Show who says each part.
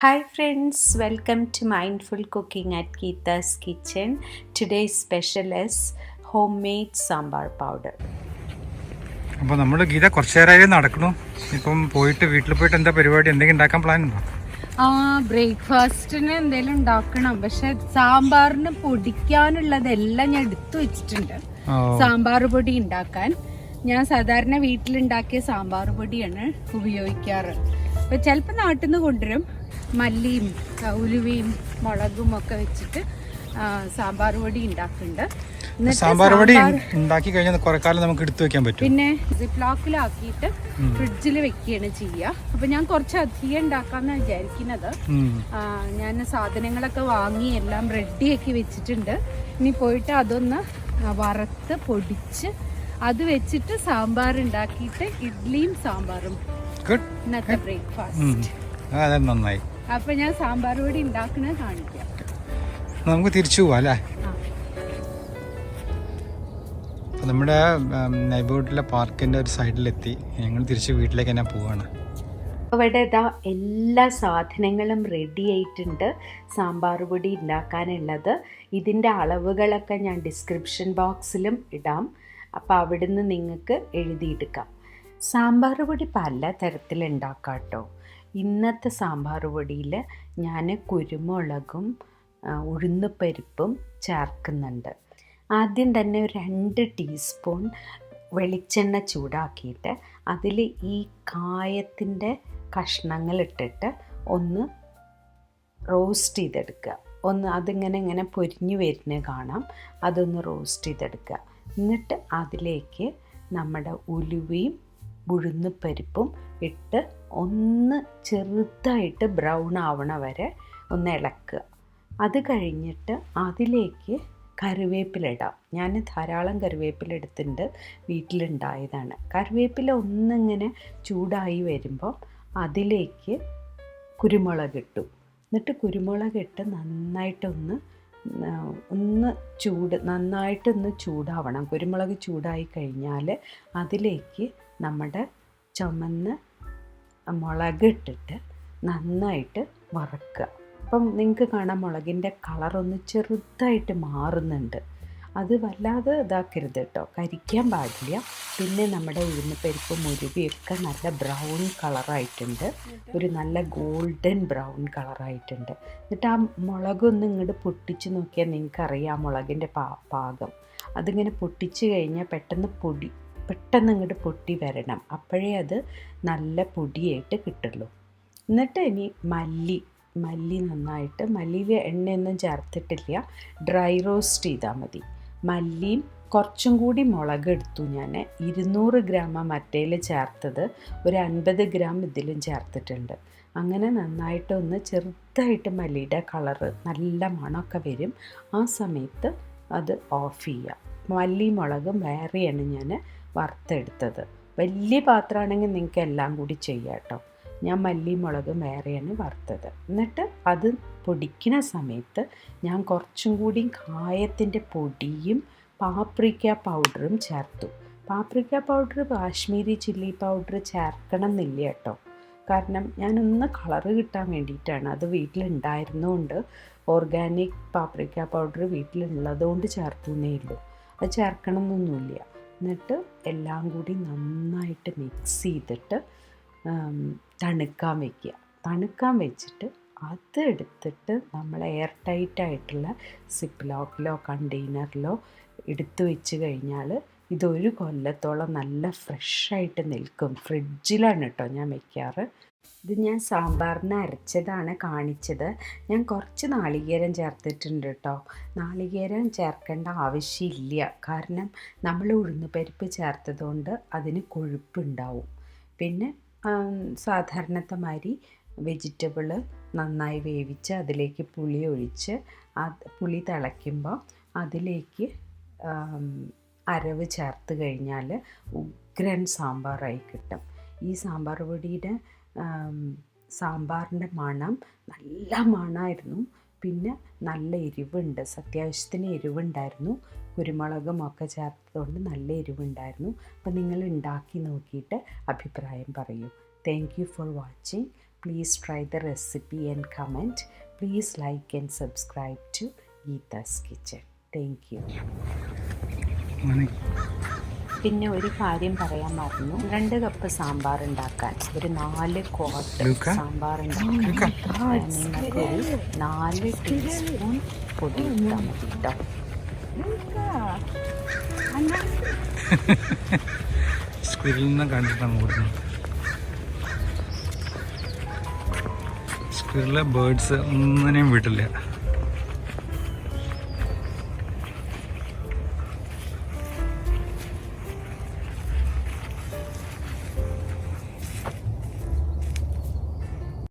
Speaker 1: Hi friends, welcome to Mindful Cooking at Geetha's Kitchen. Today's special is homemade sambar powder.
Speaker 2: അപ്പോൾ നമ്മൾ ഗീത കുറച്ച് നേരമായി നടക്കുന്നു. ഇപ്പം പോയിട്ട് വീട്ടിൽ പോയിട്ട് എന്താ പരിപാടി, എന്തെങ്കിലും ഉണ്ടാക്കാൻ പ്ലാൻ ഉണ്ടോ?
Speaker 3: ബ്രേക്ക്ഫാസ്റ്റിന് എന്തെങ്കിലും ഉണ്ടാക്കണം. പക്ഷെ സാമ്പാറിന് പൊടിക്കാനുള്ളതെല്ലാം ഞാൻ എടുത്തു വെച്ചിട്ടുണ്ട്. സാമ്പാർ പൊടി ഉണ്ടാക്കാൻ ഞാൻ സാധാരണ വീട്ടിലുണ്ടാക്കിയ സാമ്പാർ പൊടിയാണ് ഉപയോഗിക്കാറ്. അപ്പൊ ചിലപ്പോൾ നാട്ടിൽ നിന്ന് കൊണ്ടുവരും. മല്ലിയും ഉലുവയും മുളകും ഒക്കെ വെച്ചിട്ട് സാമ്പാർ പൊടി ഉണ്ടാക്കുന്നുണ്ട്.
Speaker 2: സാമ്പാർ പൊടി ഉണ്ടാക്കി കഴിഞ്ഞാൽ കുറെ കാലം നമുക്ക് എടുത്തു വെക്കാൻ പറ്റും.
Speaker 3: പിന്നെ സിപ്ലോക്കിലാക്കിയിട്ട് ഫ്രിഡ്ജിൽ വെക്കുകയാണ് ചെയ്യുക. അപ്പൊ ഞാൻ കുറച്ച് അധികം ഉണ്ടാക്കാന്ന് വിചാരിക്കുന്നത്. ഞാൻ സാധനങ്ങളൊക്കെ വാങ്ങി എല്ലാം റെഡിയാക്കി വെച്ചിട്ടുണ്ട്. ഇനി പോയിട്ട് അതൊന്ന് വറുത്ത് പൊടിച്ച് അത് വെച്ചിട്ട് സാമ്പാർ ഉണ്ടാക്കിയിട്ട് ഇഡ്ലിയും സാമ്പാറും ഇന്നത്തെ ബ്രേക്ക്ഫാസ്റ്റ്.
Speaker 2: നന്നായി.
Speaker 3: അപ്പൊ ഞാൻ സാമ്പാർ പൊടി ഉണ്ടാക്കുന്നത് കാണിക്കാം.
Speaker 2: നമുക്ക് തിരിച്ചു പോവാം അല്ലേ? നമ്മുടെ നെയ്ബർഹുഡിലെ പാർക്കിൻ്റെ ഒരു സൈഡിലെത്തി. ഞങ്ങൾ തിരിച്ച് വീട്ടിലേക്ക് തന്നെ പോവുകയാണ്.
Speaker 1: അവിടെ ഇതാ എല്ലാ സാധനങ്ങളും റെഡി ആയിട്ടുണ്ട് സാമ്പാർ പൊടി ഉണ്ടാക്കാനുള്ളത്. ഇതിൻ്റെ അളവുകളൊക്കെ ഞാൻ ഡിസ്ക്രിപ്ഷൻ ബോക്സിലും ഇടാം. അപ്പോൾ അവിടുന്ന് നിങ്ങൾക്ക് എഴുതിയെടുക്കാം. സാമ്പാർ പൊടി പല തരത്തിലുണ്ടാക്കാം കേട്ടോ. ഇന്നത്തെ സാമ്പാർ പൊടിയിൽ ഞാൻ കുരുമുളകും ഉഴുന്നുപരിപ്പും ചേർക്കുന്നുണ്ട്. ആദ്യം തന്നെ ഒരു 2 ടീസ്പൂൺ വെളിച്ചെണ്ണ ചൂടാക്കിയിട്ട് അതിൽ ഈ കായത്തിൻ്റെ കഷ്ണങ്ങൾ ഇട്ടിട്ട് ഒന്ന് റോസ്റ്റ് ചെയ്തെടുക്കുക. അതിങ്ങനെ പൊരിഞ്ഞു വരുന്നത് കാണാം. അതൊന്ന് റോസ്റ്റ് ചെയ്തെടുക്കുക. എന്നിട്ട് അതിലേക്ക് നമ്മുടെ ഉലുവയും ഉഴുന്നുപരിപ്പും ഇട്ട് ഒന്ന് ചെറുതായിട്ട് ബ്രൗൺ ആവണ വരെ ഒന്ന് ഇളക്കുക. അത് കഴിഞ്ഞിട്ട് അതിലേക്ക് കറിവേപ്പില ഇടാം. ഞാൻ ധാരാളം കറിവേപ്പില എടുത്തിട്ടുണ്ട്, വീട്ടിലുണ്ടായതാണ്. കറിവേപ്പില ഒന്നിങ്ങനെ ചൂടായി വരുമ്പോൾ അതിലേക്ക് കുരുമുളക് ഇട്ടു. എന്നിട്ട് കുരുമുളക് ഇട്ട് നന്നായിട്ടൊന്ന് ചൂടാവണം. കുരുമുളക് ചൂടായി കഴിഞ്ഞാൽ അതിലേക്ക് നമ്മുടെ ചുമന്ന മുളക് ഇട്ടിട്ട് നന്നായിട്ട് വറുക്കുക. അപ്പം നിങ്ങൾക്ക് കാണാം മുളകിൻ്റെ കളറൊന്ന് ചെറുതായിട്ട് മാറുന്നുണ്ട്. അത് വല്ലാതെ ഇതാക്കരുത് കേട്ടോ, കരിക്കാൻ പാടില്ല. പിന്നെ നമ്മുടെ ഉഴുന്നുപരിപ്പും ഉരുവിയൊക്കെ നല്ല ബ്രൗൺ കളറായിട്ടുണ്ട്, ഒരു നല്ല ഗോൾഡൻ ബ്രൗൺ കളറായിട്ടുണ്ട്. എന്നിട്ട് ആ മുളകൊന്ന് ഇങ്ങോട്ട് പൊട്ടിച്ച് നോക്കിയാൽ നിങ്ങൾക്കറിയാം മുളകിൻ്റെ പാകം. അതിങ്ങനെ പൊട്ടിച്ച് കഴിഞ്ഞാൽ പെട്ടെന്ന് ഇങ്ങോട്ട് പൊട്ടി വരണം. അപ്പോഴേ അത് നല്ല പൊടിയായിട്ട് കിട്ടുള്ളൂ. എന്നിട്ട് ഇനി മല്ലി നന്നായിട്ട്, മല്ലിയിൽ എണ്ണയൊന്നും ചേർത്തിട്ടില്ല, ഡ്രൈ റോസ്റ്റ് ചെയ്താൽ മതി. മല്ലിയും കുറച്ചും കൂടി മുളക് എടുത്തു. ഞാൻ 200 ഗ്രാം മറ്റേൽ ചേർത്തത്, ഒരു 50 ഗ്രാം ഇതിലും ചേർത്തിട്ടുണ്ട്. അങ്ങനെ നന്നായിട്ടൊന്ന് ചെറുതായിട്ട് മല്ലിയുടെ കളറ് നല്ല മണമൊക്കെ വരും. ആ സമയത്ത് അത് ഓഫ് ചെയ്യുക. മല്ലി മുളകും വേറെയാണ് ഞാൻ വറുത്തെടുത്തത്. വലിയ പാത്രമാണെങ്കിൽ നിങ്ങൾക്ക് എല്ലാം കൂടി ചെയ്യാം കേട്ടോ. ഞാൻ മല്ലി മുളകും വേറെയാണ് വറുത്തത്. എന്നിട്ട് അത് പൊടിക്കുന്ന സമയത്ത് ഞാൻ കുറച്ചും കൂടി കായത്തിൻ്റെ പൊടിയും പാപ്രിക്ക പൗഡറും ചേർത്തു. Paprika powder Kashmiri chilli powder ചേർക്കണം എന്നില്ല കേട്ടോ. കാരണം ഞാനൊന്ന് കളറ് കിട്ടാൻ വേണ്ടിയിട്ടാണ്. അത് വീട്ടിലുണ്ടായിരുന്നതുകൊണ്ട്, ഓർഗാനിക് പാപ്രിക്ക പൗഡർ വീട്ടിലുള്ളതുകൊണ്ട് ചേർത്തു എന്നേ ഉള്ളൂ. അത് ചേർക്കണം എന്നൊന്നുമില്ല. എന്നിട്ട് എല്ലാം കൂടി നന്നായിട്ട് മിക്സ് ചെയ്തിട്ട് തണുക്കാൻ വയ്ക്കുക. തണുക്കാൻ വെച്ചിട്ട് അതെടുത്തിട്ട് നമ്മൾ എയർ ടൈറ്റായിട്ടുള്ള സിപ്ലോക്കിലോ കണ്ടെയ്നറിലോ എടുത്തു വെച്ച് കഴിഞ്ഞാൽ ഇതൊരു കൊല്ലത്തോളം നല്ല ഫ്രഷായിട്ട് നിൽക്കും. ഫ്രിഡ്ജിലാണ് കേട്ടോ ഞാൻ വയ്ക്കാറ്. ഇത് ഞാൻ സാമ്പാറിന് അരച്ചതാണ് കാണിച്ചത്. ഞാൻ കുറച്ച് നാളികേരം ചേർത്തിട്ടുണ്ട് കേട്ടോ. നാളികേരം ചേർക്കേണ്ട ആവശ്യമില്ല, കാരണം നമ്മൾ ഉഴുന്നുപരിപ്പ് ചേർത്തതുകൊണ്ട് അതിന് കൊഴുപ്പുണ്ടാവും. പിന്നെ സാധാരണത്തെ മാതിരി വെജിറ്റബിൾ നന്നായി വേവിച്ച് അതിലേക്ക് പുളി ഒഴിച്ച് പുളി തിളയ്ക്കുമ്പോൾ അതിലേക്ക് അരവ് ചേർത്ത് കഴിഞ്ഞാൽ ഉഗ്രൻ സാമ്പാറായി കിട്ടും. ഈ സാമ്പാർ പൊടിയുടെ സാമ്പാറിൻ്റെ മണം നല്ല മണമായിരുന്നു. പിന്നെ നല്ല എരിവുണ്ട്, അത്യാവശ്യത്തിന് എരിവുണ്ടായിരുന്നു. കുരുമുളകും ഒക്കെ ചേർത്തതുകൊണ്ട് നല്ല എരിവുണ്ടായിരുന്നു. അപ്പോൾ നിങ്ങൾ ഉണ്ടാക്കി നോക്കിയിട്ട് അഭിപ്രായം പറയൂ. Thank you for watching. Please try the recipe and comment. Please like and subscribe to Geetha's Kitchen. Thank you. പിന്നെ ഒരു കാര്യം പറയാൻ മറന്നു. 2 കപ്പ് സാമ്പാർ ഉണ്ടാക്കാൻ ഒരു 4 ക്വാർട്ട് സാമ്പാർ ഉണ്ടാക്കാൻ നിങ്ങൾക്കൊരു 4 ടീസ്പൂൺ പൊടി ഇട്ടാൽ മതി കേട്ടോ.
Speaker 2: സ്ക്വിറിലിനെ കണ്ടിട്ടാണ് ഓടുന്നത്. സ്ക്വിറിലെ ബേർഡ്സ് ഒന്നിനെയും വീട്ടില്ല.